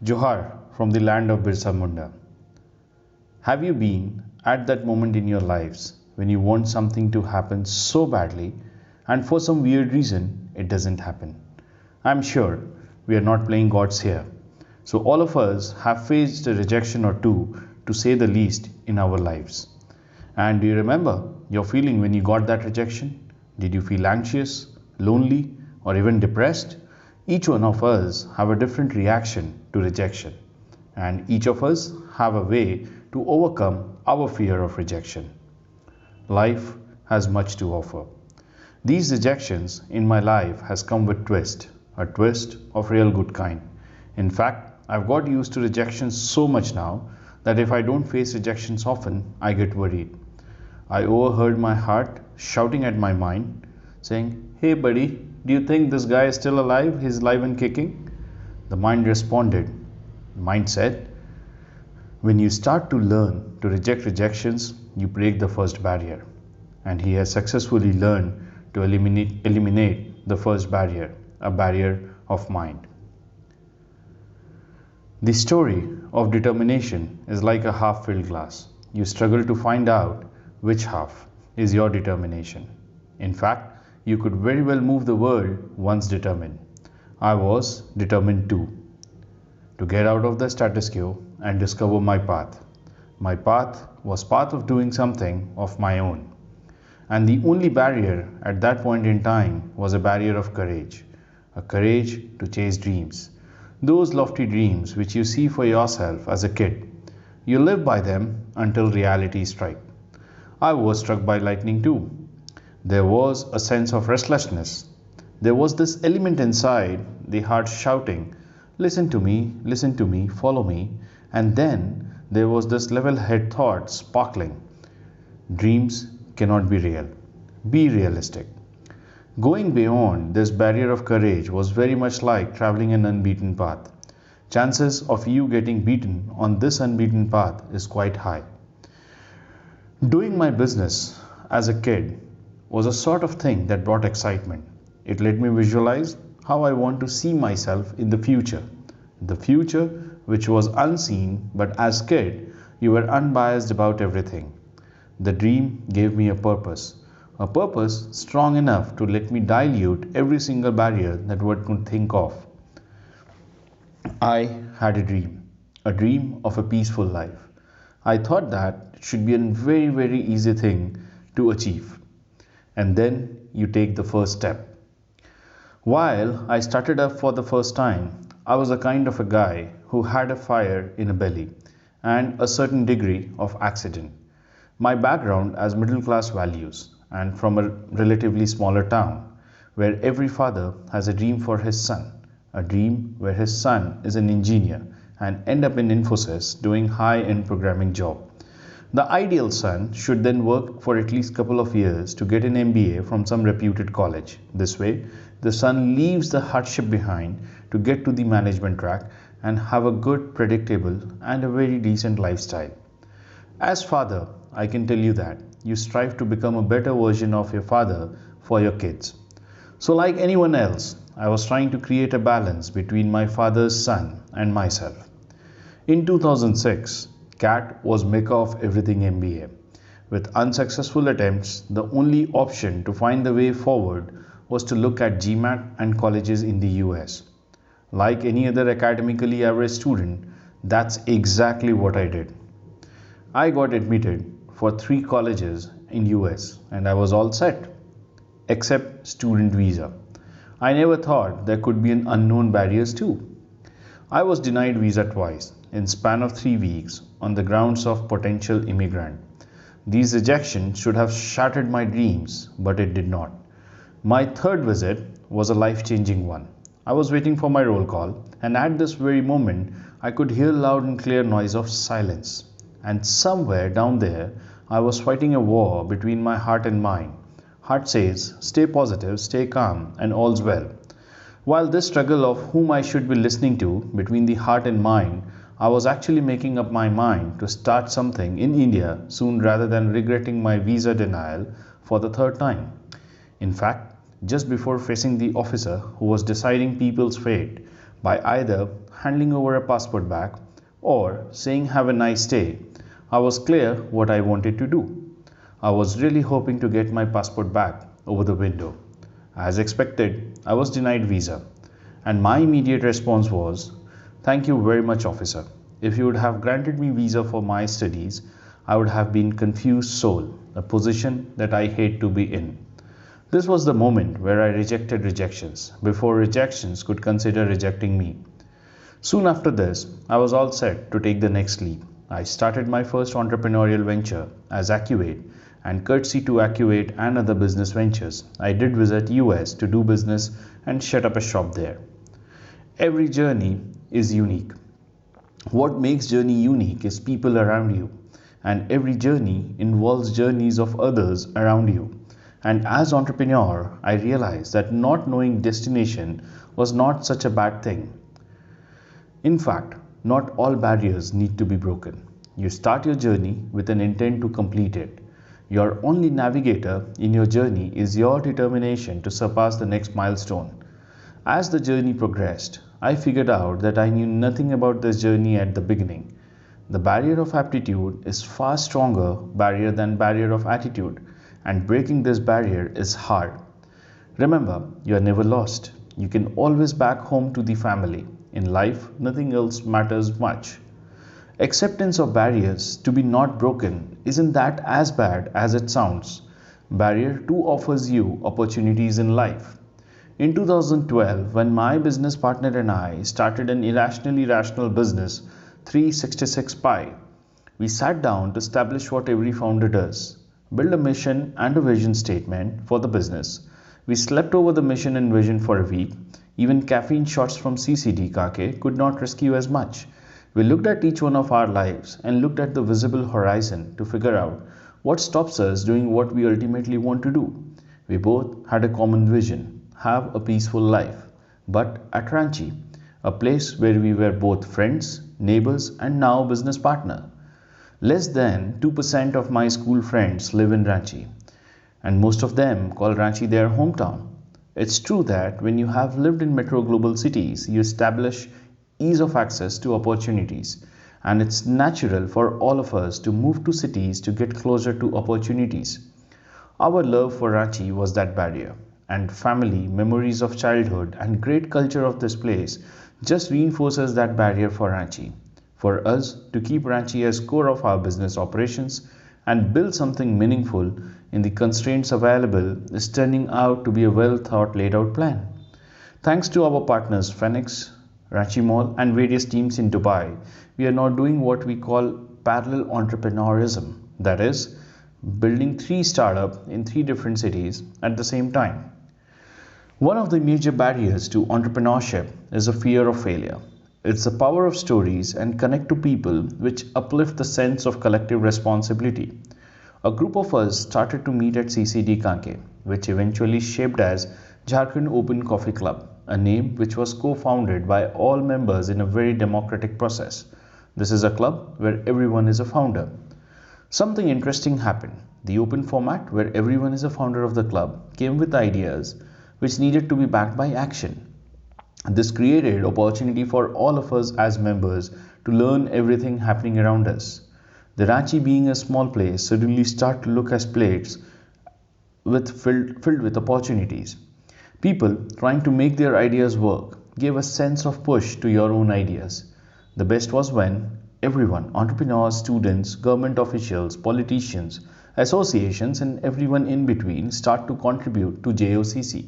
Johar from the land of Birsa Munda. Have you been at that moment in your lives when you want something to happen so badly and for some weird reason it doesn't happen? I'm sure we are not playing gods here. So, all of us have faced a rejection or two, to say the least, in our lives. And do you remember your feeling when you got that rejection? Did you feel anxious, lonely, or even depressed? Each one of us have a different reaction to rejection, and each of us have a way to overcome our fear of rejection. Life has much to offer. These rejections in my life has come with twist, a twist of real good kind. In fact, I've got used to rejections so much now that if I don't face rejections often, I get worried. I overheard my heart shouting at my mind, saying, "Hey buddy, do you think this guy is still alive? He's alive and kicking?" The mind responded. The mind said, when you start to learn to reject rejections, you break the first barrier. And he has successfully learned to eliminate the first barrier, a barrier of mind. The story of determination is like a half filled glass. You struggle to find out which half is your determination. In fact, you could very well move the world once determined. I was determined too, to get out of the status quo and discover my path. My path was path of doing something of my own. And the only barrier at that point in time was a barrier of courage, a courage to chase dreams. Those lofty dreams which you see for yourself as a kid. You live by them until reality strikes. I was struck by lightning too. There was a sense of restlessness. There was this element inside the heart shouting, listen to me, follow me. And then there was this level head thought sparkling. Dreams cannot be real. Be realistic. Going beyond this barrier of courage was very much like traveling an unbeaten path. Chances of you getting beaten on this unbeaten path is quite high. Doing my business as a kid was a sort of thing that brought excitement. It let me visualize how I want to see myself in the future. The future which was unseen, but as kid, you were unbiased about everything. The dream gave me a purpose strong enough to let me dilute every single barrier that one could think of. I had a dream of a peaceful life. I thought that it should be a very, very easy thing to achieve. And then you take the first step. While I started up for the first time, I was a kind of a guy who had a fire in a belly and a certain degree of accident. My background as middle class values and from a relatively smaller town where every father has a dream for his son, a dream where his son is an engineer and end up in Infosys doing high-end programming job. The ideal son should then work for at least couple of years to get an MBA from some reputed college. This way, the son leaves the hardship behind to get to the management track and have a good, predictable and a very decent lifestyle. As father, I can tell you that you strive to become a better version of your father for your kids. So like anyone else, I was trying to create a balance between my father's son and myself. In 2006, CAT was Mecca of everything MBA. With unsuccessful attempts, the only option to find the way forward was to look at GMAT and colleges in the US. Like any other academically average student, that's exactly what I did. I got admitted for 3 colleges in US and I was all set, except student visa. I never thought there could be an unknown barriers too. I was denied visa twice in span of 3 weeks on the grounds of potential immigrant. These rejections should have shattered my dreams, but it did not. My third visit was a life-changing one. I was waiting for my roll call, and at this very moment, I could hear loud and clear noise of silence. And somewhere down there, I was fighting a war between my heart and mind. Heart says, stay positive, stay calm, and all's well. While this struggle of whom I should be listening to between the heart and mind, I was actually making up my mind to start something in India soon rather than regretting my visa denial for the third time. In fact, just before facing the officer who was deciding people's fate by either handing over a passport back, or saying have a nice day, I was clear what I wanted to do. I was really hoping to get my passport back over the window. As expected, I was denied visa, and my immediate response was, "Thank you very much, officer. If you would have granted me visa for my studies, I would have been confused soul, a position that I hate to be in." This was the moment where I rejected rejections before rejections could consider rejecting me. Soon after this, I was all set to take the next leap. I started my first entrepreneurial venture as Accurate, and courtesy to Accurate and other business ventures, I did visit US to do business and set up a shop there. Every journey is unique. What makes journey unique is people around you, and every journey involves journeys of others around you. And as entrepreneur, I realized that not knowing destination was not such a bad thing. In fact, not all barriers need to be broken. You start your journey with an intent to complete it. Your only navigator in your journey is your determination to surpass the next milestone. As the journey progressed, I figured out that I knew nothing about this journey at the beginning. The barrier of aptitude is far stronger barrier than barrier of attitude, and breaking this barrier is hard. Remember, you are never lost. You can always back home to the family. In life, nothing else matters much. Acceptance of barriers to be not broken isn't that as bad as it sounds. Barrier 2 offers you opportunities in life. In 2012, when my business partner and I started an irrationally rational business, 366 Pi, we sat down to establish what every founder does: build a mission and a vision statement for the business. We slept over the mission and vision for a week. Even caffeine shots from CCD Kake could not rescue as much. We looked at each one of our lives and looked at the visible horizon to figure out what stops us doing what we ultimately want to do. We both had a common vision: have a peaceful life. But at Ranchi, a place where we were both friends, neighbors, and now business partner. Less than 2% of my school friends live in Ranchi, and most of them call Ranchi their hometown. It's true that when you have lived in metro global cities, you establish ease of access to opportunities, and it's natural for all of us to move to cities to get closer to opportunities. Our love for Ranchi was that barrier, and family, memories of childhood, and great culture of this place just reinforces that barrier for Ranchi. For us to keep Ranchi as core of our business operations and build something meaningful in the constraints available is turning out to be a well thought laid out plan. Thanks to our partners Phoenix, Ranchi Mall, and various teams in Dubai, we are now doing what we call parallel entrepreneurism, that is, building 3 startups in 3 different cities at the same time. One of the major barriers to entrepreneurship is a fear of failure. It's the power of stories and connect to people which uplift the sense of collective responsibility. A group of us started to meet at CCD Kanke, which eventually shaped as Jharkhand Open Coffee Club, a name which was co-founded by all members in a very democratic process. This is a club where everyone is a founder. Something interesting happened. The open format, where everyone is a founder of the club, came with ideas which needed to be backed by action. This created opportunity for all of us as members to learn everything happening around us. The Ranchi, being a small place, suddenly started to look as plates filled with opportunities. People trying to make their ideas work gave a sense of push to your own ideas. The best was when everyone, entrepreneurs, students, government officials, politicians, associations, and everyone in between, start to contribute to JOCC.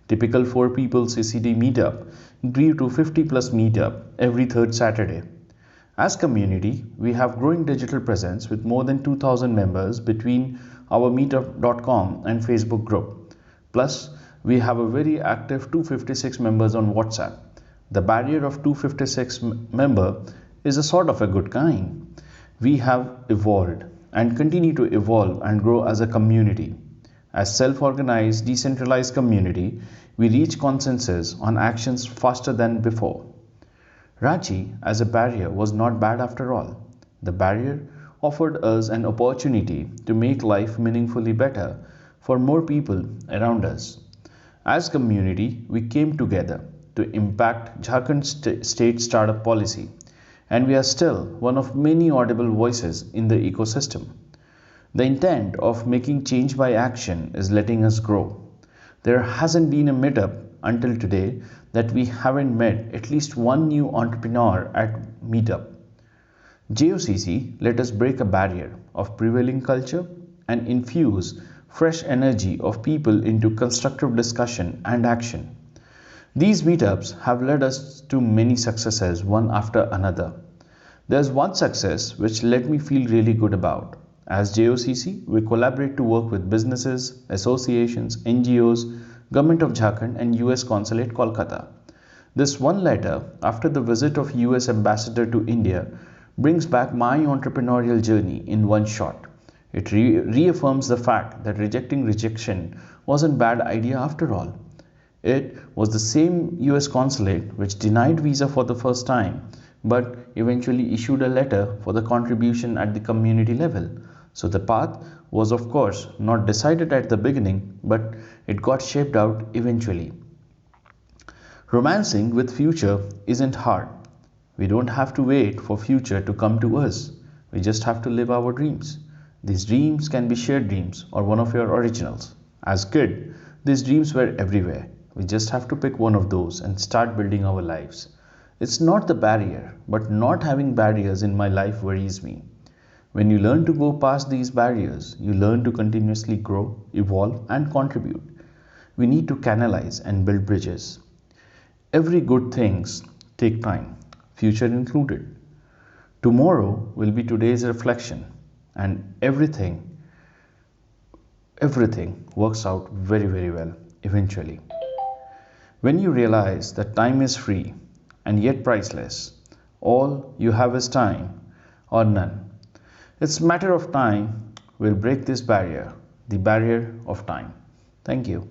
Typical 4 people CCD meetup grew to 50 plus meetup every 3rd Saturday. As community, we have growing digital presence with more than 2000 members between our meetup.com and Facebook group. Plus, we have a very active 256 members on WhatsApp. The barrier of 256 member is a sort of a good kind. We have evolved and continue to evolve and grow as a community. As self-organized, decentralized community, we reach consensus on actions faster than before. Ranchi as a barrier was not bad after all. The barrier offered us an opportunity to make life meaningfully better for more people around us. As community, we came together to impact Jharkhand state startup policy, and we are still one of many audible voices in the ecosystem. The intent of making change by action is letting us grow. There hasn't been a meetup until today that we haven't met at least one new entrepreneur at Meetup. JOCC let us break a barrier of prevailing culture and infuse fresh energy of people into constructive discussion and action. These meetups have led us to many successes one after another. There's one success which let me feel really good about. As JOCC, we collaborate to work with businesses, associations, NGOs, Government of Jharkhand and US Consulate Kolkata. This one letter after the visit of US Ambassador to India brings back my entrepreneurial journey in one shot. It reaffirms the fact that rejecting rejection wasn't a bad idea after all. It was the same US consulate which denied visa for the first time but eventually issued a letter for the contribution at the community level. So the path was of course not decided at the beginning, but it got shaped out eventually. Romancing with future isn't hard. We don't have to wait for future to come to us. We just have to live our dreams. These dreams can be shared dreams or one of your originals. As kid, these dreams were everywhere. We just have to pick one of those and start building our lives. It's not the barrier, but not having barriers in my life worries me. When you learn to go past these barriers, you learn to continuously grow, evolve, and contribute. We need to canalize and build bridges. Every good things take time, future included. Tomorrow will be today's reflection, and everything works out very, very well eventually. When you realize that time is free and yet priceless, all you have is time or none. It's a matter of time will break this barrier, the barrier of time. Thank you.